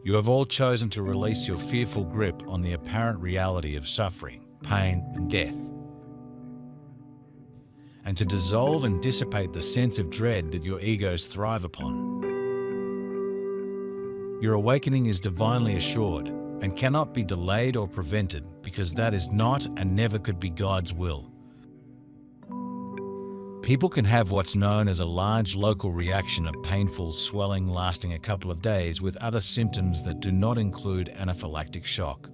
You have all chosen to release your fearful grip on the apparent reality of suffering, pain, and death, and to dissolve and dissipate the sense of dread that your egos thrive upon. Your awakening is divinely assured and cannot be delayed or prevented, because that is not and never could be God's will. People can have what's known as a large local reaction of painful swelling lasting a couple of days, with other symptoms that do not include anaphylactic shock.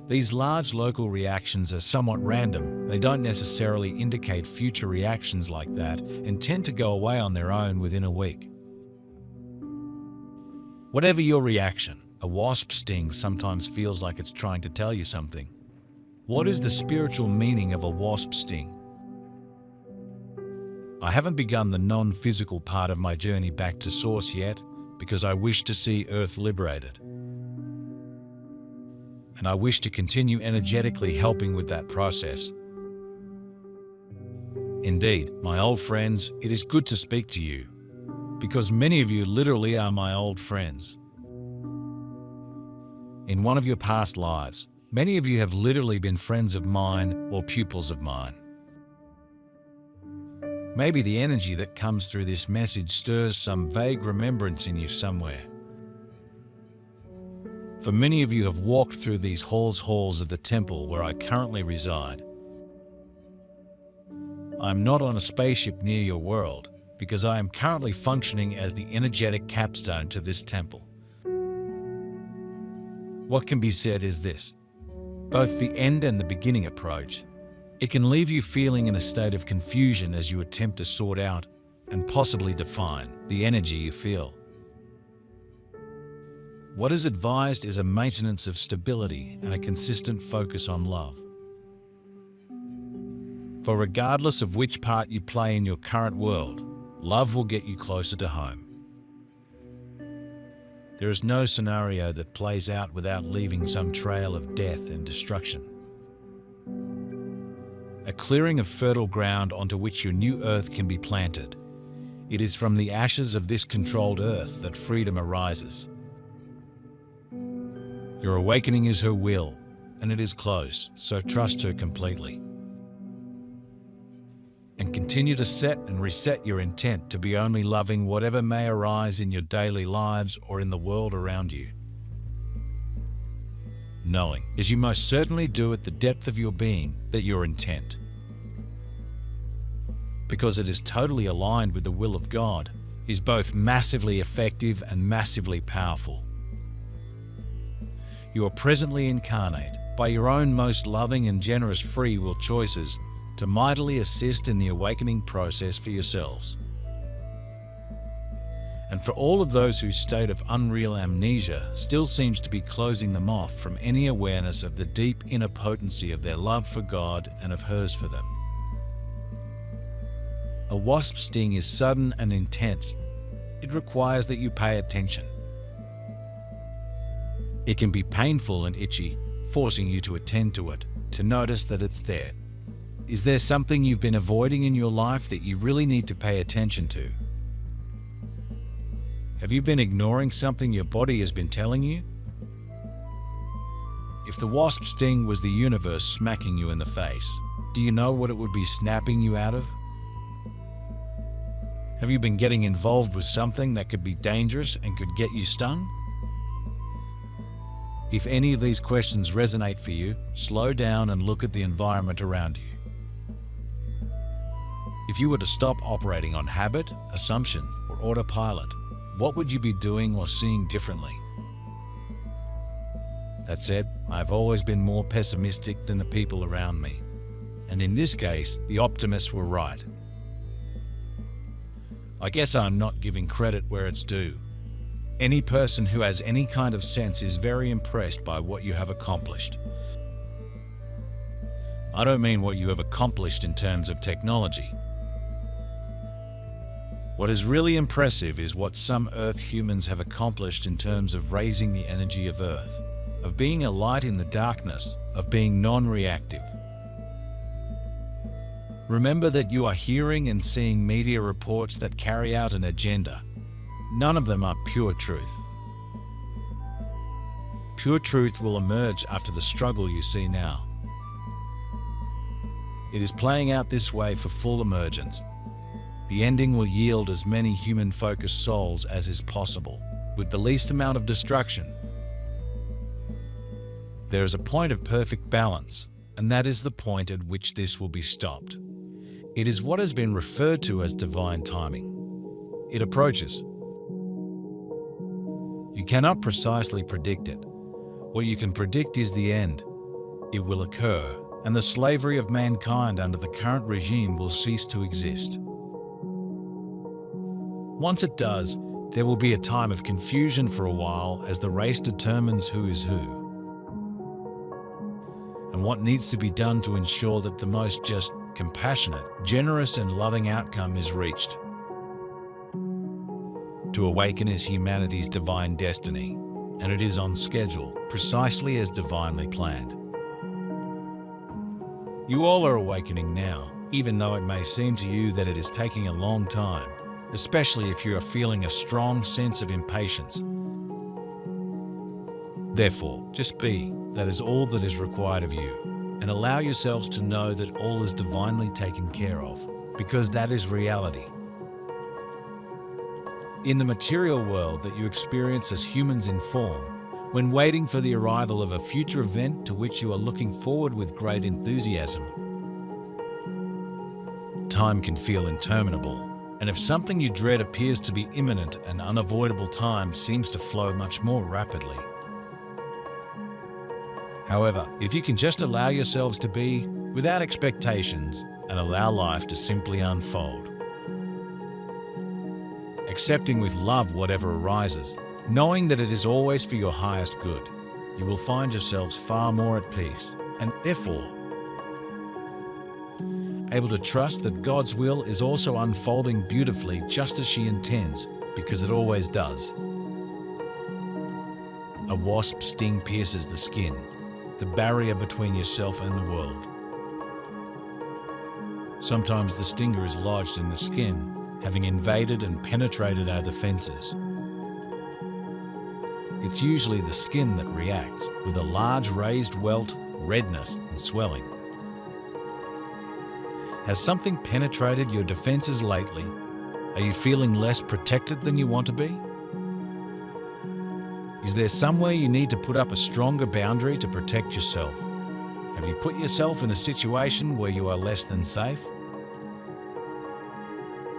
These large local reactions are somewhat random. They don't necessarily indicate future reactions like that and tend to go away on their own within a week. Whatever your reaction, a wasp sting sometimes feels like it's trying to tell you something. What is the spiritual meaning of a wasp sting? I haven't begun the non-physical part of my journey back to Source yet, because I wish to see Earth liberated. And I wish to continue energetically helping with that process. Indeed, my old friends, it is good to speak to you, because many of you literally are my old friends. In one of your past lives, many of you have literally been friends of mine or pupils of mine. Maybe the energy that comes through this message stirs some vague remembrance in you somewhere. For many of you have walked through these halls of the temple where I currently reside. I'm not on a spaceship near your world, because I am currently functioning as the energetic capstone to this temple. What can be said is this: both the end and the beginning approach. It can leave you feeling in a state of confusion as you attempt to sort out and possibly define the energy you feel. What is advised is a maintenance of stability and a consistent focus on love. For regardless of which part you play in your current world, love will get you closer to home. There is no scenario that plays out without leaving some trail of death and destruction. A clearing of fertile ground onto which your new earth can be planted. It is from the ashes of this controlled earth that freedom arises. Your awakening is her will, and it is close, so trust her completely. And continue to set and reset your intent to be only loving whatever may arise in your daily lives or in the world around you. Knowing, as you most certainly do at the depth of your being, that your intent, because it is totally aligned with the will of God, is both massively effective and massively powerful. You are presently incarnate by your own most loving and generous free will choices to mightily assist in the awakening process for yourselves. And for all of those whose state of unreal amnesia still seems to be closing them off from any awareness of the deep inner potency of their love for God and of hers for them. A wasp sting is sudden and intense. It requires that you pay attention. It can be painful and itchy, forcing you to attend to it, to notice that it's there. Is there something you've been avoiding in your life that you really need to pay attention to? Have you been ignoring something your body has been telling you? If the wasp sting was the universe smacking you in the face, do you know what it would be snapping you out of? Have you been getting involved with something that could be dangerous and could get you stung? If any of these questions resonate for you, slow down and look at the environment around you. If you were to stop operating on habit, assumption, or autopilot, what would you be doing or seeing differently? That said, I've always been more pessimistic than the people around me. And in this case, the optimists were right. I guess I'm not giving credit where it's due. Any person who has any kind of sense is very impressed by what you have accomplished. I don't mean what you have accomplished in terms of technology. What is really impressive is what some Earth humans have accomplished in terms of raising the energy of Earth, of being a light in the darkness, of being non-reactive. Remember that you are hearing and seeing media reports that carry out an agenda. None of them are pure truth. Pure truth will emerge after the struggle you see now. It is playing out this way for full emergence. The ending will yield as many human-focused souls as is possible, with the least amount of destruction. There is a point of perfect balance, and that is the point at which this will be stopped. It is what has been referred to as divine timing. It approaches. You cannot precisely predict it. What you can predict is the end. It will occur, and the slavery of mankind under the current regime will cease to exist. Once it does, there will be a time of confusion for a while as the race determines who is who, and what needs to be done to ensure that the most just, compassionate, generous and loving outcome is reached. To awaken is humanity's divine destiny, and it is on schedule, precisely as divinely planned. You all are awakening now, even though it may seem to you that it is taking a long time, especially if you are feeling a strong sense of impatience. Therefore, just be. That is all that is required of you, and allow yourselves to know that all is divinely taken care of, because that is reality. In the material world that you experience as humans in form, when waiting for the arrival of a future event to which you are looking forward with great enthusiasm, time can feel interminable, and if something you dread appears to be imminent and unavoidable, time seems to flow much more rapidly. However, if you can just allow yourselves to be, without expectations, and allow life to simply unfold, accepting with love whatever arises, knowing that it is always for your highest good, you will find yourselves far more at peace, and therefore able to trust that God's will is also unfolding beautifully just as she intends, because it always does. A wasp sting pierces the skin, the barrier between yourself and the world. Sometimes the stinger is lodged in the skin, having invaded and penetrated our defenses. It's usually the skin that reacts, with a large raised welt, redness, and swelling. Has something penetrated your defenses lately? Are you feeling less protected than you want to be? Is there somewhere you need to put up a stronger boundary to protect yourself? Have you put yourself in a situation where you are less than safe?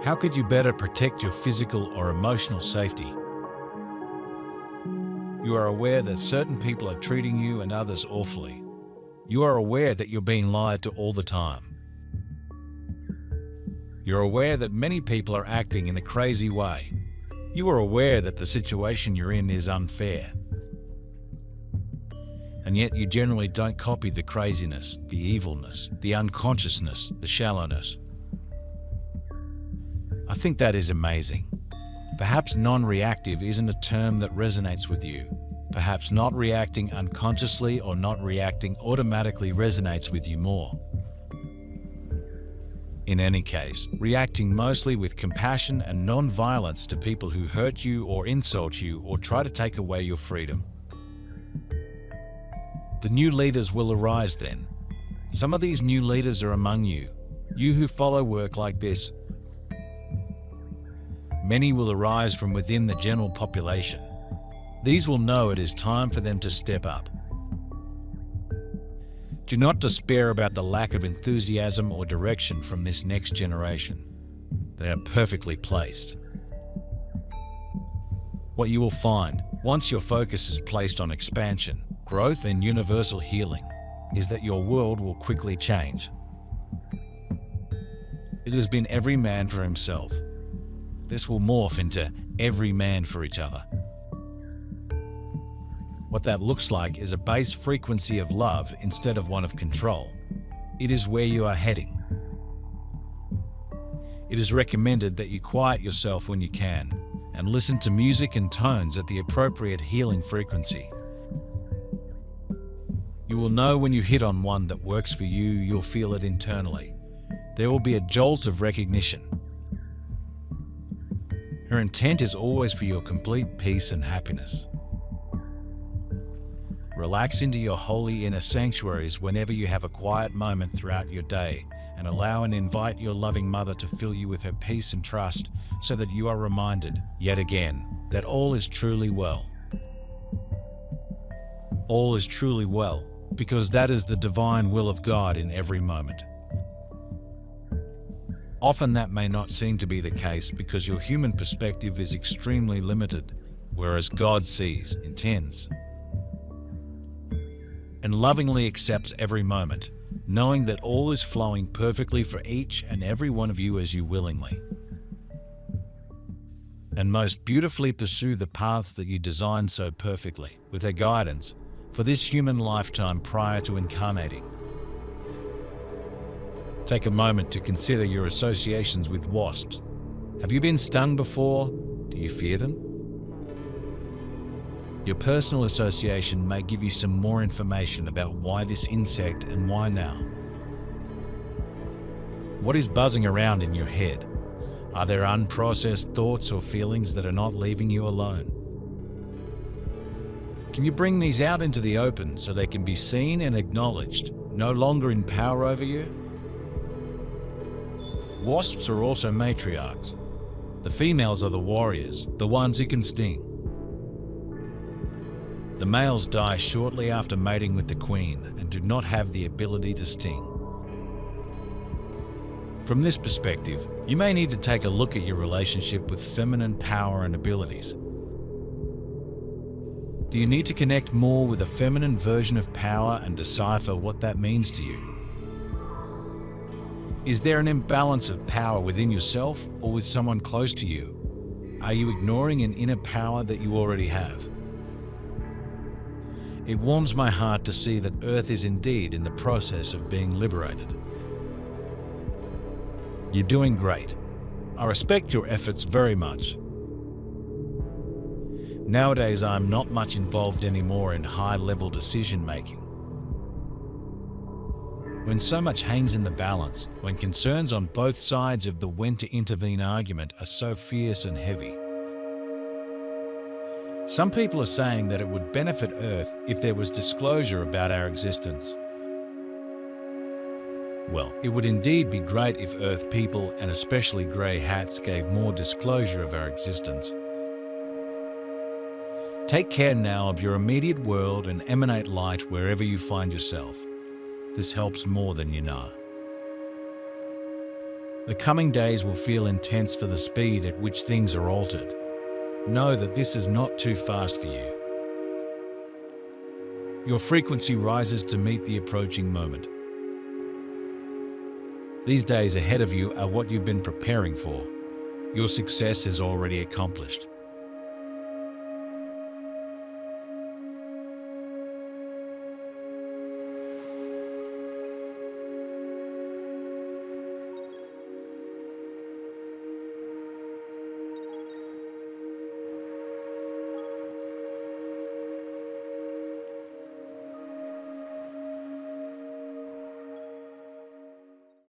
How could you better protect your physical or emotional safety? You are aware that certain people are treating you and others awfully. You are aware that you're being lied to all the time. You're aware that many people are acting in a crazy way. You are aware that the situation you're in is unfair. And yet you generally don't copy the craziness, the evilness, the unconsciousness, the shallowness. I think that is amazing. Perhaps non-reactive isn't a term that resonates with you. Perhaps not reacting unconsciously or not reacting automatically resonates with you more. In any case, reacting mostly with compassion and non-violence to people who hurt you or insult you or try to take away your freedom. The new leaders will arise then. Some of these new leaders are among you, you who follow work like this. Many will arise from within the general population. These will know it is time for them to step up. Do not despair about the lack of enthusiasm or direction from this next generation. They are perfectly placed. What you will find, once your focus is placed on expansion, growth and universal healing, is that your world will quickly change. It has been every man for himself. This will morph into every man for each other. What that looks like is a base frequency of love instead of one of control. It is where you are heading. It is recommended that you quiet yourself when you can and listen to music and tones at the appropriate healing frequency. You will know when you hit on one that works for you. You'll feel it internally. There will be a jolt of recognition. Her intent is always for your complete peace and happiness. Relax into your holy inner sanctuaries whenever you have a quiet moment throughout your day, and allow and invite your loving mother to fill you with her peace and trust, so that you are reminded, yet again, that all is truly well. All is truly well, because that is the divine will of God in every moment. Often that may not seem to be the case because your human perspective is extremely limited, whereas God sees, intends, and lovingly accepts every moment, knowing that all is flowing perfectly for each and every one of you as you willingly and most beautifully pursue the paths that you designed so perfectly, with her guidance, for this human lifetime prior to incarnating. Take a moment to consider your associations with wasps. Have you been stung before? Do you fear them? Your personal association may give you some more information about why this insect and why now. What is buzzing around in your head? Are there unprocessed thoughts or feelings that are not leaving you alone? Can you bring these out into the open so they can be seen and acknowledged, no longer in power over you? Wasps are also matriarchs. The females are the warriors, the ones who can sting. The males die shortly after mating with the queen and do not have the ability to sting. From this perspective, you may need to take a look at your relationship with feminine power and abilities. Do you need to connect more with a feminine version of power and decipher what that means to you? Is there an imbalance of power within yourself or with someone close to you? Are you ignoring an inner power that you already have? It warms my heart to see that Earth is indeed in the process of being liberated. You're doing great. I respect your efforts very much. Nowadays, I'm not much involved anymore in high-level decision-making. When so much hangs in the balance, when concerns on both sides of the when to intervene argument are so fierce and heavy. Some people are saying that it would benefit Earth if there was disclosure about our existence. Well, it would indeed be great if Earth people, and especially grey hats, gave more disclosure of our existence. Take care now of your immediate world and emanate light wherever you find yourself. This helps more than you know. The coming days will feel intense for the speed at which things are altered. Know that this is not too fast for you. Your frequency rises to meet the approaching moment. These days ahead of you are what you've been preparing for. Your success is already accomplished.